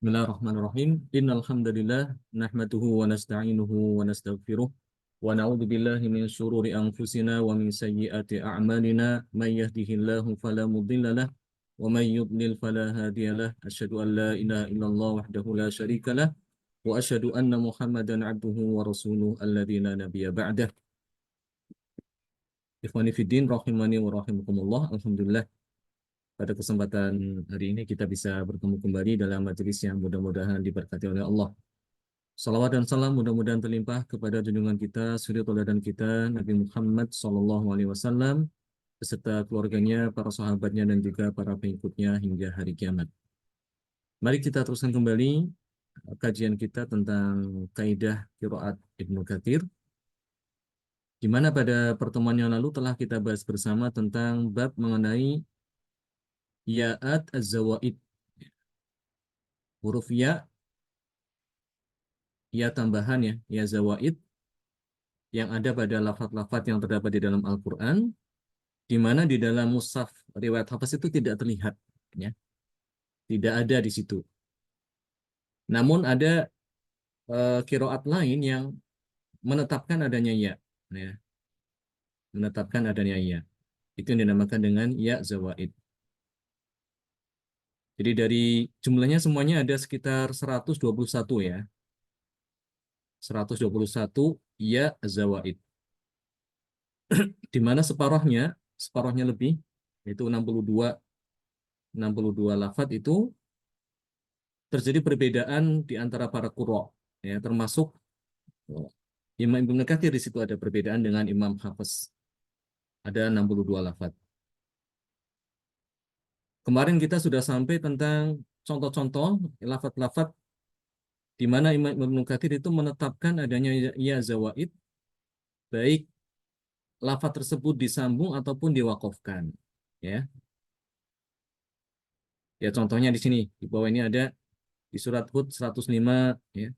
Bismillahirrahmanirrahim. Innal hamdalillah nahmaduhu wa nasta'inuhu wa nastaghfiruh wa na'udzu billahi min syururi anfusina wa min sayyiati a'malina may yahdihillahu fala mudilla lah wa may yudlil fala hadiyalah. Asyhadu an la ilaha illallah wahdahu la syarikalah wa asyhadu anna Muhammadan 'abduhu wa rasuluhu alladzi la nabiyya ba'dah. Ikhwani fiddin rahimani wa rahimakumullah. Alhamdulillah, pada kesempatan hari ini kita bisa bertemu kembali dalam majelis yang mudah-mudahan diberkati oleh Allah. Salawat dan salam mudah-mudahan terlimpah kepada junjungan kita, suri tauladan kita, Nabi Muhammad SAW, beserta keluarganya, para sahabatnya, dan juga para pengikutnya hingga hari kiamat. Mari kita teruskan kembali kajian kita tentang kaidah qiraat Ibnu Katsir, di mana pada pertemuan yang lalu telah kita bahas bersama tentang bab mengenai ya'at az-zawaid, huruf ya tambahan ya zawaid yang ada pada lafaz-lafaz yang terdapat di dalam Al-Quran, di mana di dalam mushaf riwayat Hafs itu tidak terlihat, ya, tidak ada di situ. Namun ada qiraat lain yang menetapkan adanya ya, menetapkan adanya ya. Itu yang dinamakan dengan ya zawaid. Jadi dari jumlahnya semuanya ada sekitar 121 ya. 121 ya zawaid. Di mana separuhnya lebih, yaitu 62 lafaz itu terjadi perbedaan di antara para qurra, ya, termasuk Imam Ibnu Katsir. Di situ ada perbedaan dengan Imam Hafiz, ada 62 lafaz. Kemarin kita sudah sampai tentang contoh-contoh lafaz-lafaz di mana Imam Ibnu Katsir itu menetapkan adanya ya zawaid, baik lafaz tersebut disambung ataupun diwaqafkan, ya. Ya, contohnya di sini di bawah ini ada di surat Hud 105, ya.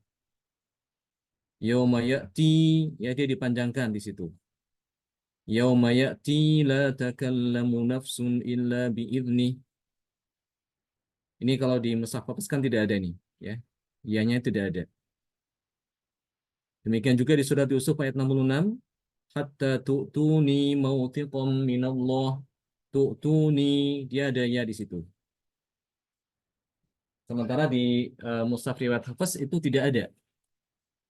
Yauma ya'ti, ya, dia dipanjangkan di situ. Yauma ya'ti la takallamu nafsun illa bi'idznih. Ini kalau di mushaf Hafiz kan tidak ada nih, ya. Iyanya tidak ada. Demikian juga di surat Yusuf ayat 66, hatta tu'tuni mawthiqam minallah. Tu'tuni, dia ada ya di situ. Sementara di mushaf riwayat Hafiz itu tidak ada.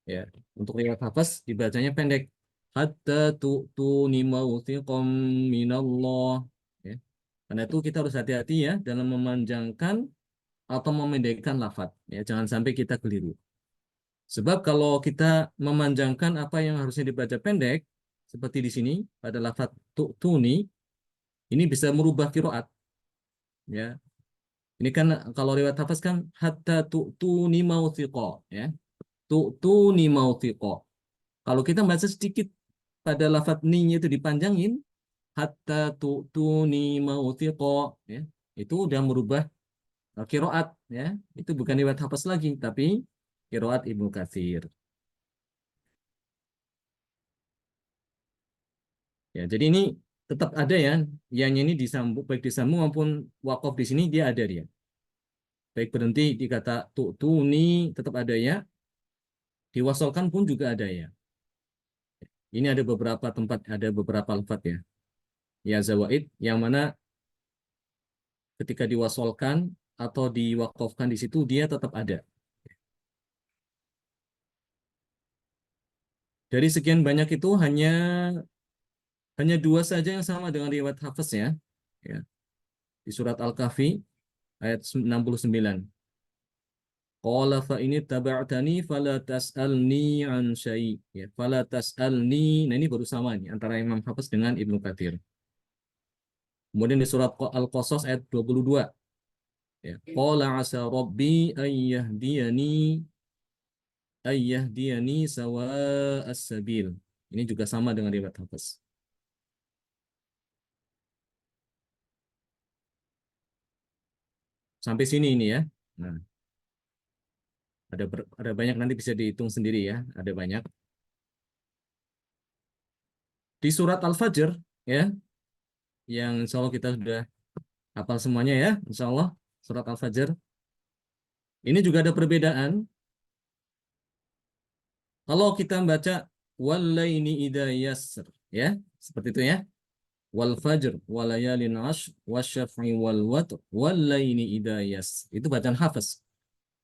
Ya, untuk riwayat Hafiz dibacanya pendek. Hatta tu'tuni mawthiqam minallah. Ya. Karena itu kita harus hati-hati ya dalam memanjangkan atau memendekkan lafaz. Ya, jangan sampai kita keliru. Sebab kalau kita memanjangkan apa yang harusnya dibaca pendek, seperti di sini pada lafaz tu'tuni, ini bisa merubah qiraat. Ya. Ini kan kalau riwayat Hafiz kan hatta tu'tuni mawthiqa, ya. Tu'tuni mawthiqa. Kalau kita baca sedikit pada lafaz ni-nya itu dipanjangin, hatta tu'tuni mawthiqa, ya. Itu udah merubah qiraat, ya. Itu bukan riwayat Hafiz lagi, tapi qiraat Ibnu Katsir. Ya, jadi ini tetap ada ya, yang ini disambung, baik disambung maupun wakaf di sini dia ada dia. Baik berhenti di kata tu'tuni tetap ada ya, diwasalkan pun juga ada ya. Ini ada beberapa tempat, ada beberapa lafaz ya. Ya zawaid yang mana ketika diwasolkan atau diwakafkan di situ dia tetap ada. Dari sekian banyak itu hanya dua saja yang sama dengan riwayat Hafiz ya. Ya. Di surat Al-Kahfi ayat 69. Qala fa ini taba'tani fala tas'alni an syai'. Ya, fala tas'alni. Nah, ini baru sama nih antara Imam Hafiz dengan Ibnu Katsir. Kemudian di surat Al-Qasas ayat 22. Ya. Qala asa rabbi ayyahdiyani sawa as-sabil. Ini juga sama dengan riwayat Hafiz. Sampai sini ini ya. Nah, ada banyak, nanti bisa dihitung sendiri ya. Ada banyak. Di surat Al-Fajr ya, yang insya Allah kita sudah hafal semuanya ya. Insya Allah surat Al-Fajr. Ini juga ada perbedaan. Kalau kita baca walaini idza yasr, ya, seperti itu ya. Wal fajr walayalin ashr wasyaf'i wal watr walaini idza yasr. Itu bacaan hafaz.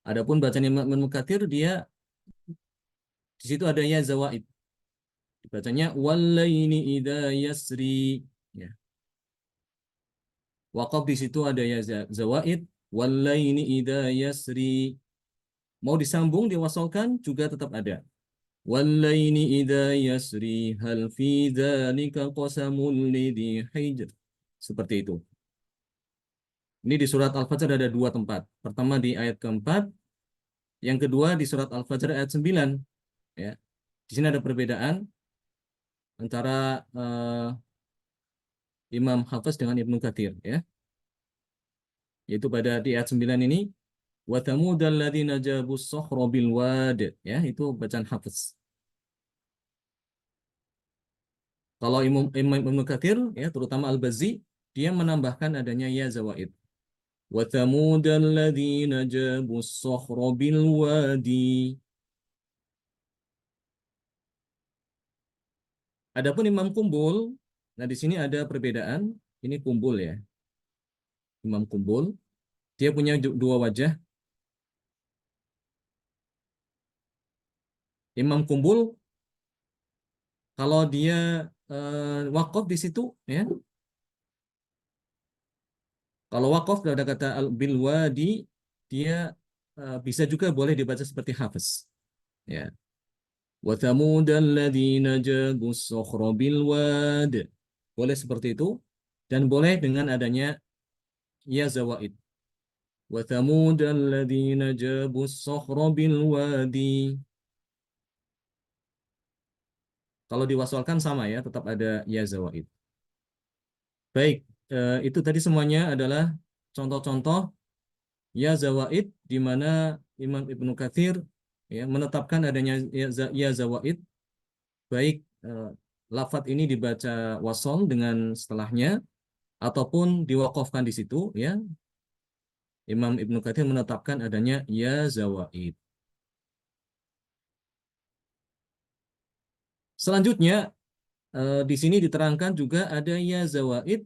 Adapun bacaan Imam Ibnu Katsir dia di situ ada ya zawaid. Bacanya walaini idza yasri. Ya. Waqaf di situ ada ya zawaid walaini idza yasri. Mau disambung diwasalkan juga tetap ada. Walaini idza yasri hal fi dzalika qasamul lidhi hijr. Seperti itu. Ini di surat Al-Fajr ada dua tempat. Pertama di ayat keempat, yang kedua di surat Al-Fajr ayat 9. Ya. Di sini ada perbedaan antara Imam Hafiz dengan Ibnu Katsir, ya. Yaitu pada di ayat 9 ini wa thamudal ladzina jabus sakhra bil wad, ya, itu bacaan Hafiz. Kalau Imam Ibnu Katsir, ya, terutama Al-Bazzi, dia menambahkan adanya ya zawaid. Wa thamudal ladzina jabus sakhra bil wadi. Adapun Imam Kumbul, nah di sini ada perbedaan. Ini Kumbul, ya. Imam Kumbul, dia punya dua wajah. Imam Kumbul kalau dia wakaf di situ, ya. Kalau wakaf ada kata bil wadi, dia bisa juga boleh dibaca seperti Hafiz, ya. Wa thamudal ladzina jabus sakhra bil wad. Boleh seperti itu dan boleh dengan adanya ya zawaid. Wa thamudal ladzina jabus sakhra bil wadi. Kalau diwasalkan sama, ya, tetap ada ya zawaid. Baik, itu tadi semuanya adalah contoh-contoh ya zawaid di mana Imam Ibnu Katsir, ya, menetapkan adanya ya zawaid, baik lafadz ini dibaca wasol dengan setelahnya ataupun diwakafkan di situ, ya. Imam Ibnu Katsir menetapkan adanya ya zawaid. Selanjutnya di sini diterangkan juga ada ya zawaid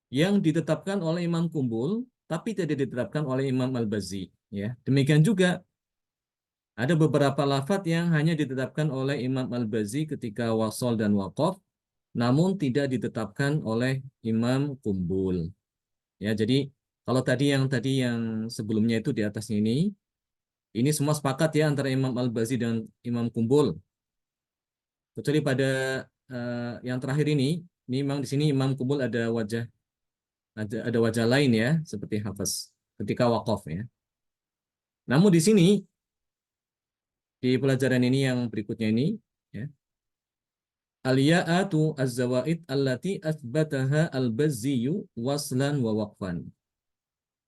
yang ditetapkan oleh Imam Kumbul tapi tidak ditetapkan oleh Imam Al-Bazzi, ya. Demikian juga ada beberapa lafadz yang hanya ditetapkan oleh Imam Al-Bazzi ketika wasol dan waqaf, namun tidak ditetapkan oleh Imam Kumbul. Ya, jadi kalau tadi yang sebelumnya itu di atasnya ini semua sepakat, ya, antara Imam Al-Bazzi dan Imam Kumbul. Kecuali pada yang terakhir ini memang di sini Imam Kumbul ada wajah lain, ya, seperti Hafiz ketika waqaf, ya. Namun di sini di pelajaran ini yang berikutnya ini, ya, al-ya'atu az-zawaid allati athbataha al-Bazziyu waslan wa waqfan.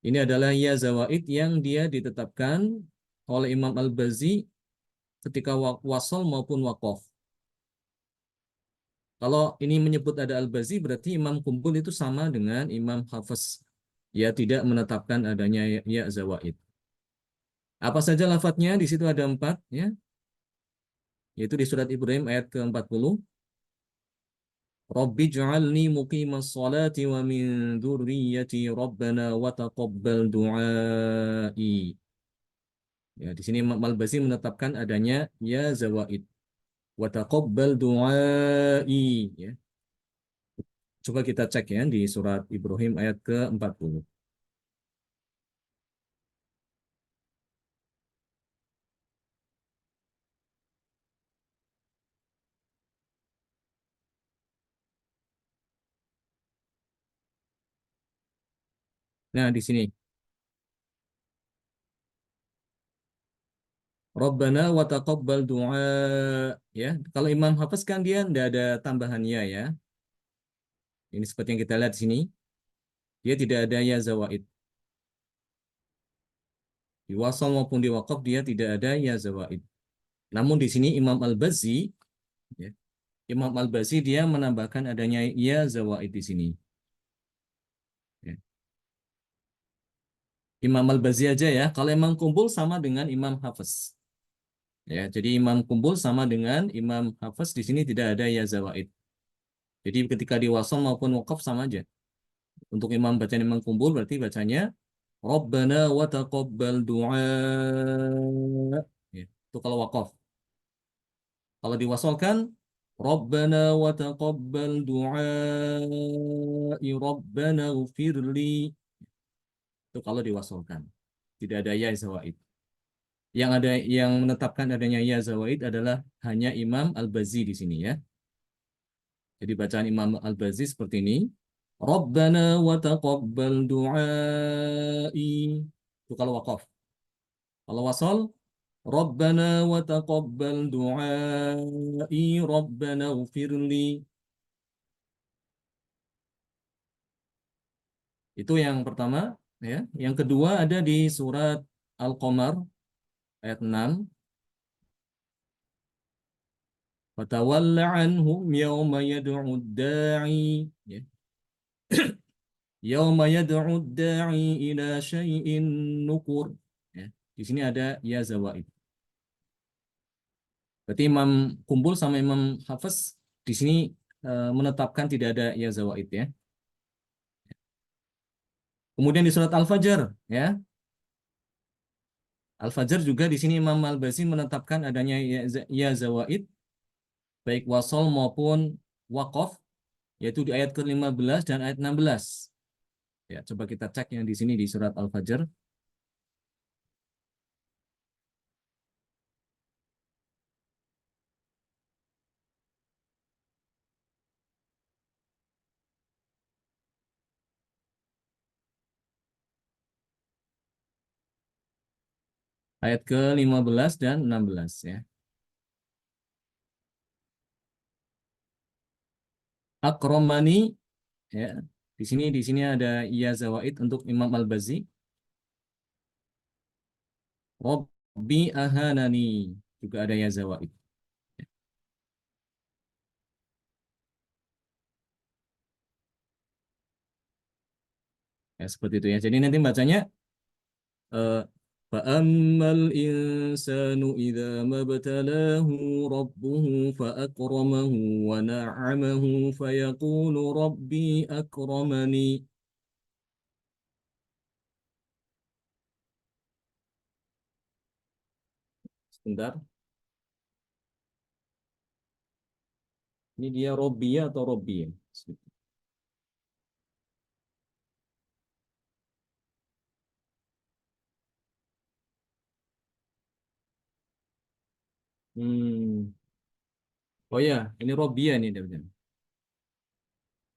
Ini adalah ya zawaid yang dia ditetapkan oleh Imam Al-Bazzi ketika wasal maupun waqaf. Kalau ini menyebut ada Al-Bazzi berarti Imam Kumpul itu sama dengan Imam Hafiz. Ya, tidak menetapkan adanya ya zawaid. Apa saja lafadznya? Di situ ada 4, ya. Yaitu di surat Ibrahim ayat ke-40. Rabbi ja'alni muqimas salati wa min dzurriyyati rabbana wa taqabbal du'ai. Ya, di sini Imam Al-Bazzi menetapkan adanya ya zawaid. Wa taqabbal du'ai, ya. Coba kita cek, ya, di surat Ibrahim ayat ke-40. Nah, di sini Rabbana wa taqabbal du'a, ya. Kalau Imam Hafiz kan dia tidak ada tambahan ya, ya. Ini seperti yang kita lihat di sini. Dia tidak ada ya zawaid. Di wasal maupun di waqaf dia tidak ada ya zawaid. Namun di sini Imam Al-Bazzi, ya, Imam Al-Bazi dia menambahkan adanya ya zawaid di sini. Ya. Imam Al-Bazi aja ya. Kalau Imam Kumbul sama dengan Imam Hafiz. Ya, jadi Imam Kumbul sama dengan Imam Hafiz di sini tidak ada ya zawaid. Jadi ketika di wasal maupun wakaf sama aja. Untuk imam bacaan Imam Kumbul berarti bacanya Rabbana wa taqabbal du'a. Ya, itu kalau wakaf. Kalau diwasolkan Rabbana wa taqabbal du'ai Rabbana ghfirli. Itu kalau diwasolkan. Tidak ada ya zawaid. Yang ada yang menetapkan adanya ya zawaid adalah hanya Imam Al-Bazi di sini ya. Jadi bacaan Imam Al-Bazi seperti ini. Rabbana wa taqabbal du'ai. Itu kalau wakaf. Kalau wasol Rabbana wa taqabbal du'ai Rabbana ghfirli. Itu yang pertama ya. Yang kedua ada di surat Al-Qamar ayat 6. Fatawalla anhum yawma yad'u da'i ya. Yawma yad'u da'i ila syai'in nukur. Ya. Di sini ada ya zawaid. Berarti Imam Kumpul sama Imam Hafiz di sini menetapkan tidak ada ya zawaid ya. Kemudian di surat Al-Fajr ya. Al-Fajr juga di sini Imam Al-Bazi menetapkan adanya ya zawaid baik wasol maupun waqaf yaitu di ayat ke-15 dan ayat 16. Ya, coba kita cek yang di sini di surat Al-Fajr ayat ke-15 dan 16 ya. Akromani ya. Di sini ada ya zawaid untuk Imam Al-Bazi. Rabbi ahanani juga ada ya zawaid. Ya, seperti itu ya. Jadi nanti bacanya فأما الإنسان إذا ما ابتلاه ربه فأكرمه ونعمه فيقول ربي أكرمني. Sebentar, ini dia Robbiya atau Robbi ya? Hmm. Oh ya, ini Robbiya nih.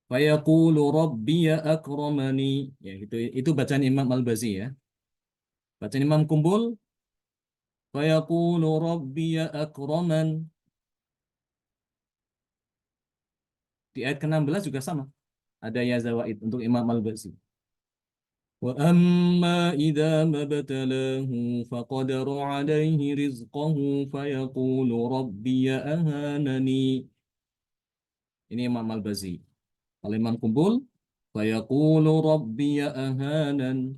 Fayaqulu Rabbiya akramani. Ya, itu bacaan Imam Al-Bazi ya. Bacaan Imam Kumbul, Fayaqulu Rabbiya akraman. Di ayat ke-16 juga sama. Ada ya zawaid untuk Imam Al-Bazi. وأما إذا ما ابتلاه فقدر عليه رزقه فيقول ربي أهانني. Ini Imam Al-Bazi. Kalau Imam Kumpul, فيقول ربي أهانن.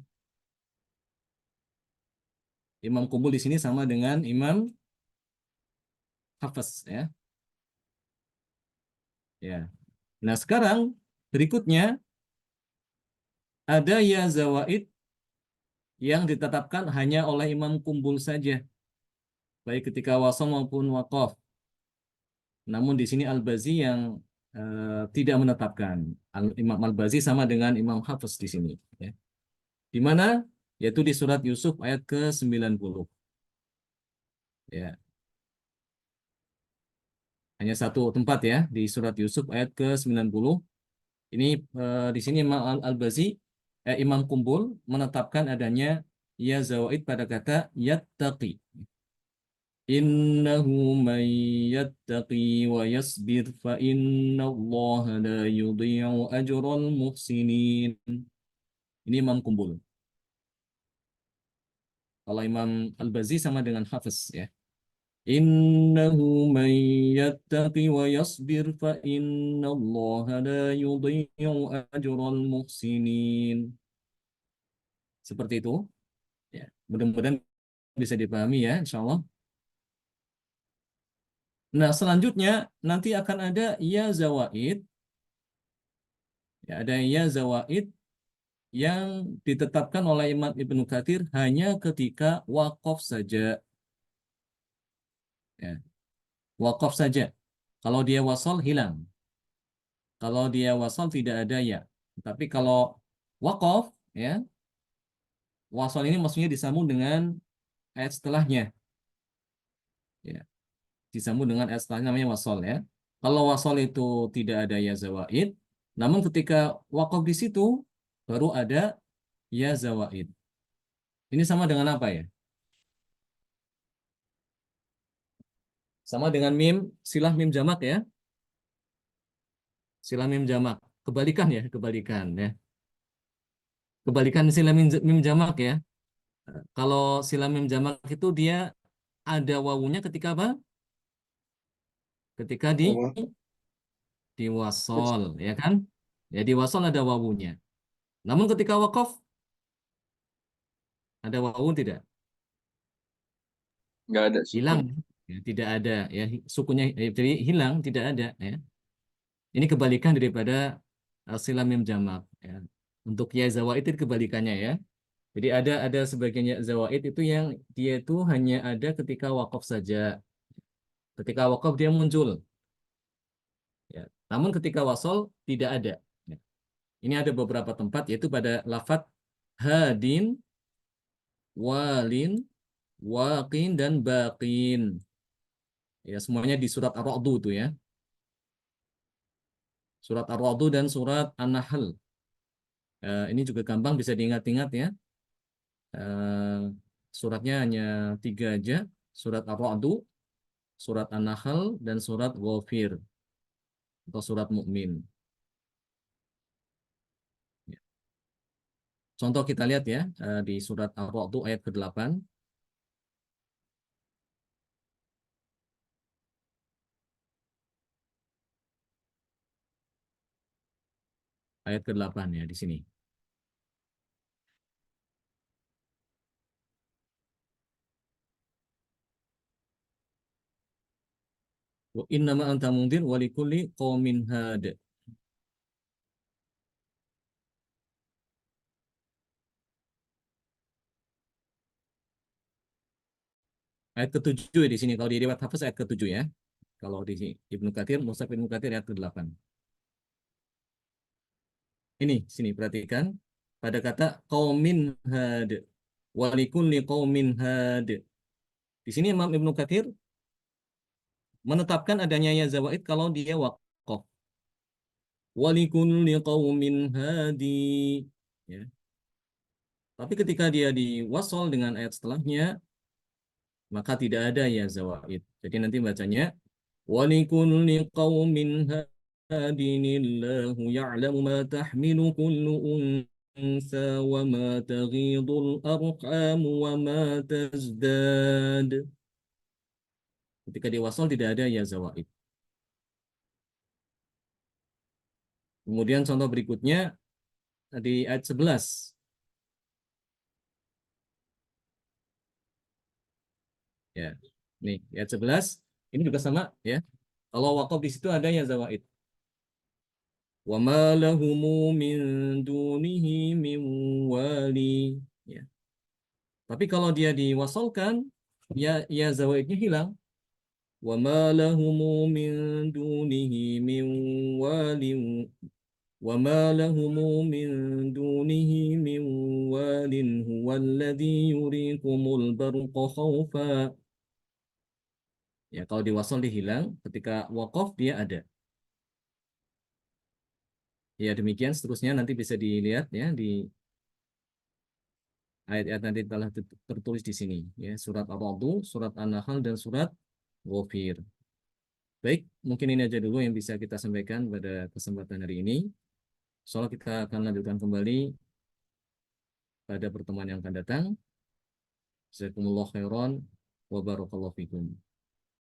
Imam Kumpul di sini sama dengan Imam Hafiz ya. Ya. Nah, sekarang berikutnya ada ya zawaid yang ditetapkan hanya oleh Imam Kumpul saja, baik ketika wasal maupun waqaf. Namun di sini Al-Bazi yang tidak menetapkan. Imam Al-Bazi sama dengan Imam Hafiz di sini. Ya. Di mana? Yaitu di surat Yusuf ayat ke-90. Ya. Hanya satu tempat ya, di surat Yusuf ayat ke-90. Ini di sini Imam Al-Bazi, Imam Kumbul menetapkan adanya ya zawaid pada kata yattaqi. Innahu man yattaqi wa yasbir fa innallaha la yudhi'u ajral muhsinin. Ini Imam Kumbul. Kalau Imam Al-Bazi sama dengan Hafiz ya. Innahu man yattaqi wa yasbir fa innallaha la yudhi'u ajral muhsinin. Seperti itu. Ya, mudah-mudahan bisa dipahami ya, insya Allah. Nah, selanjutnya nanti akan ada ya zawaid. Ya, ada ya zawaid yang ditetapkan oleh Imam Ibnu Katsir hanya ketika wakaf saja. Ya, wakaf saja. Kalau dia wasal hilang. Kalau dia wasal tidak ada ya. Tapi kalau wakaf, ya, wasal ini maksudnya disambung dengan ayat setelahnya. Ya, disambung dengan ayat setelahnya namanya wasal ya. Kalau wasal itu tidak ada ya zawaid, namun ketika wakaf di situ baru ada ya zawaid. Ini sama dengan apa ya? Sama dengan mim, silah mim jamak ya. Silah mim jamak. Kebalikan ya, kebalikan ya. Kebalikan silah mim jamak ya. Kalau silah mim jamak itu dia ada wawunya ketika apa? Ketika Allah. di wasol, ya kan? Ya di wasol ada wawunya. Namun ketika wakaf ada wawu tidak? Nggak ada Hilang. sukun. Ya, tidak ada ya sukunya jadi hilang tidak ada ya. Ini kebalikan daripada silah mim jamak ya. Untuk ya zawaid itu kebalikannya ya. Jadi ada sebagian ya zawaid itu yang dia itu hanya ada ketika wakaf saja. Ketika wakaf dia muncul ya. Namun ketika wasol tidak ada. Ya. Ini ada beberapa tempat yaitu pada lafadz hadin, walin, waqin dan baqin. Ya, semuanya di surat Ar-Ra'd itu ya. Surat Ar-Ra'd dan surat An-Nahl. Ini juga gampang bisa diingat-ingat ya. Eh, Suratnya hanya tiga aja. Surat Ar-Ra'd, surat An-Nahl, dan surat Ghafir atau surat Mukmin. Ya. Contoh kita lihat ya di surat Ar-Ra'd ayat ke-8. Ayat ke-8 ya di sini. Wa innama anta mundhir wa likulli qaumin had. Ayat ke-7 di sini kalau di riwayat Hafiz ayat ke-7 ya. Kalau di Ibnu Katsir, Mushaf Ibnu Katsir ayat ke-8. Ini sini perhatikan pada kata qaumin had. Wa likulli qaumin had. Di sini Imam Ibnu Katsir menetapkan adanya ya zawaid kalau dia waqaf. Wa likulli qaumin hadi. Ya. Tapi ketika dia diwasal dengan ayat setelahnya, maka tidak ada ya zawaid. Jadi nanti bacanya wa likulli qaumin hadinillahu ya'lamu ma tahmilu kullu unsa wa ma taghidul arham wa ma tazdad. Ketika diwasal tidak ada ya zawaid. Kemudian contoh berikutnya di ayat 11. Ya. Nih, ayat 11 ini juga sama ya. Kalau wakaf di situ ada ya zawaid. Wa ma lahumu min dunihi min wali. Ya. Tapi kalau dia diwasalkan ya zawaidnya hilang. Wa ma lahumu min dunihi min wali. Wa ma lahumu min dunihi min walin huwa alladhi yurikumul barqa khawfa. Ya, kalau diwasal dia hilang, ketika wakaf dia ada. Ya, demikian seterusnya nanti bisa dilihat ya di ayat-ayat nanti telah tertulis di sini ya, surat Ar-Ra'd, surat An-Nahl dan surat Ghafir. Baik, mungkin ini aja dulu yang bisa kita sampaikan pada kesempatan hari ini. Soalnya kita akan lanjutkan kembali pada pertemuan yang akan datang. Jazakumullah khairan wa barakallahu fikum.